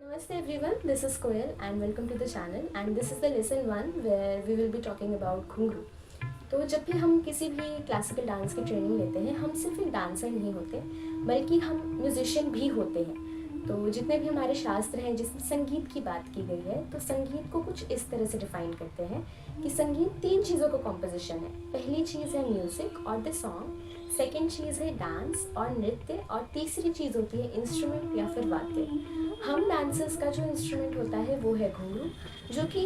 Namaste everyone, this is Koyal and welcome to the channel and this is the lesson 1 where we will be talking about घुंघरू। तो जब भी हम किसी भी क्लासिकल डांस की ट्रेनिंग लेते हैं हम सिर्फ एक डांसर नहीं होते बल्कि हम म्यूजिशियन भी होते हैं। तो जितने भी हमारे शास्त्र हैं जिसमें संगीत की बात की गई है तो संगीत को कुछ इस तरह से डिफाइन करते हैं कि संगीत 3 चीज़ों का कॉम्पोजिशन है। पहली चीज़ है म्यूज़िक और द सॉन्ग, सेकेंड चीज़ है डांस और नृत्य और तीसरी चीज़ होती है इंस्ट्रूमेंट या फिर वाद्य। हम डांसर्स का जो इंस्ट्रूमेंट होता है वो है घुंघरू, जो कि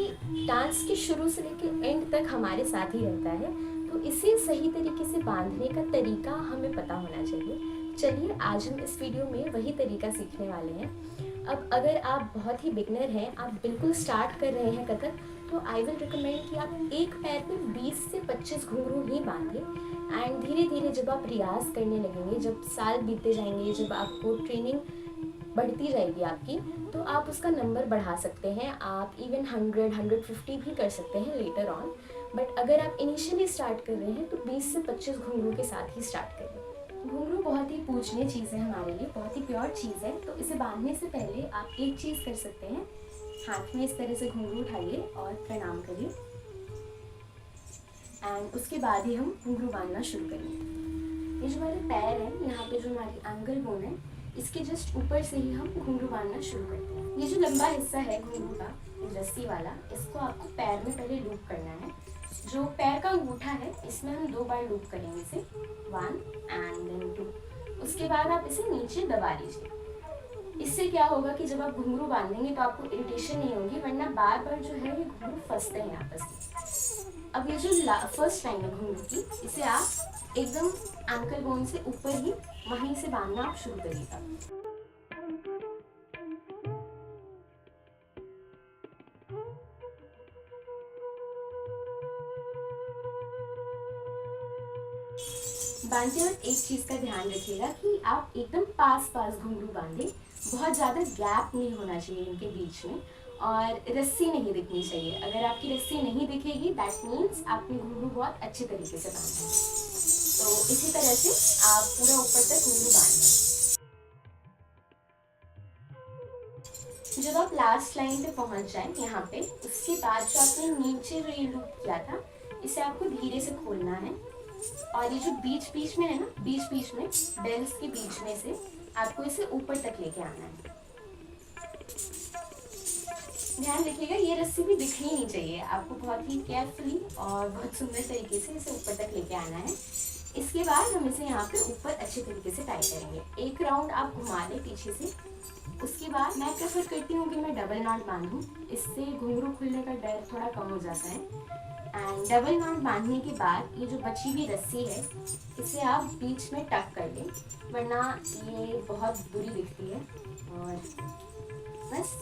डांस के शुरू से लेकर एंड तक हमारे साथ ही रहता है। तो इसे सही तरीके से बांधने का तरीका हमें पता होना चाहिए। चलिए आज हम इस वीडियो में वही तरीका सीखने वाले हैं। अब अगर आप बहुत ही बिगनर हैं, आप बिल्कुल स्टार्ट कर रहे हैं कथक, तो आई विल रिकमेंड कि आप एक पैर पे 20 से 25 घुंघरू ही बांधें एंड धीरे धीरे जब आप रियाज करने लगेंगे, जब साल बीतते जाएंगे, जब आपको ट्रेनिंग बढ़ती जाएगी आपकी, तो आप उसका नंबर बढ़ा सकते हैं। आप इवन 100, 150 भी कर सकते हैं लेटर ऑन। बट अगर आप इनिशियली स्टार्ट कर रहे हैं तो 20 से 25 घुंघरू के साथ ही स्टार्ट करें। घुंघरू बहुत ही पूजनीय चीज़ है हमारे लिए, बहुत ही प्योर चीज़ है। तो इसे बांधने से पहले आप एक चीज़ कर सकते हैं, हाथ में इस तरह से घुंघरू उठाइए और प्रणाम करिए एंड उसके बाद ही हम घुंघरू बांधना शुरू करेंगे। ये जो हमारे पैर हैं, यहाँ पे जो हमारी एंगल बोन है, इसके जस्ट ऊपर से ही हम घुंघरू बांधना शुरू करते हैं। ये जो लंबा हिस्सा है घुंघरू का, रस्सी वाला, इसको आपको पैर में पहले लूप करना है। जो पैर का अंगूठा है इसमें हम 2 बार लूप करेंगे इसे, 1 एंड देन 2। उसके बाद आप इसे नीचे दबा लीजिए। इससे क्या होगा कि जब आप घुंघरू बांधेंगे तो आपको इरिटेशन नहीं होगी, वरना बार बार जो है ये घुंघरू फंसते हैं आपस में। अब ये जो फर्स्ट लाइन है घुंघरू की, इसे आप एकदम एंकल बोन से ऊपर ही वहीं से बांधना आप शुरू करिएगा। बांधते वक्त एक चीज़ का ध्यान रखिएगा कि आप एकदम पास पास घुंघरू बांधें, बहुत ज़्यादा गैप नहीं होना चाहिए इनके बीच में, और रस्सी नहीं दिखनी चाहिए। अगर आपकी रस्सी नहीं दिखेगी दैट मीन्स आपने घुंघरू बहुत अच्छे तरीके से बांधा है। तो इसी तरह से आप पूरा ऊपर तक घुंघरू बांधें। जब आप लास्ट लाइन पे पहुंच जाएं यहाँ पे, उसके बाद जो आपने नीचे जो ये लूप किया था इसे आपको धीरे से खोलना है, और ये जो बीच बीच में है ना, बीच बीच में बेल्स के बीच में से आपको इसे ऊपर तक लेके आना है। ध्यान रखिएगा ये रस्सी भी दिखनी नहीं चाहिए, आपको बहुत ही केयरफुली और बहुत सुंदर तरीके से इसे ऊपर तक लेके आना है। इसके बाद हम इसे यहाँ पे ऊपर अच्छे तरीके से टाई करेंगे। एक राउंड आप घुमा लें पीछे से। उसके बाद मैं प्रेफर करती हूँ कि मैं डबल नॉट बांधूँ, इससे घुंघरू खुलने का डर थोड़ा कम हो जाता है। एंड डबल नॉट बांधने के बाद ये जो बची हुई रस्सी है इसे आप बीच में टक कर लें, वरना ये बहुत बुरी दिखती है। और बस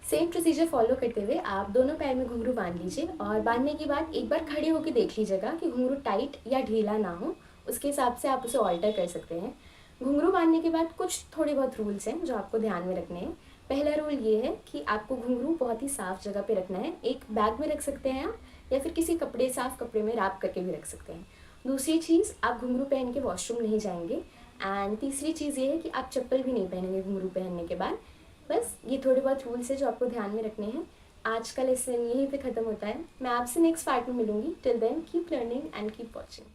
सेम प्रोसीजर फॉलो करते हुए आप दोनों पैर में घुंघरू बांध लीजिए, और बांधने के बाद एक बार खड़े होकर देख लीजिएगा कि घुंघरू टाइट या ढीला ना हो। उसके हिसाब से आप उसे ऑल्टर कर सकते हैं। घुंघरू बांधने के बाद कुछ थोड़े बहुत रूल्स हैं जो आपको ध्यान में रखने हैं। पहला रूल ये है कि आपको घुंघरू बहुत ही साफ जगह पे रखना है। एक बैग में रख सकते हैं आप, या फिर किसी साफ कपड़े में रैप करके भी रख सकते हैं। दूसरी चीज़, आप घुंघरू पहन के वॉशरूम नहीं जाएंगे। एंड तीसरी चीज़ ये है कि आप चप्पल भी नहीं पहनेंगे घुंघरू पहनने के बाद। बस ये थोड़े बहुत रूल्स है जो आपको ध्यान में रखने हैं। आज का लेसन यहीं पे ख़त्म होता है। मैं आपसे नेक्स्ट पार्ट में मिलूंगी। Till then keep learning and keep watching.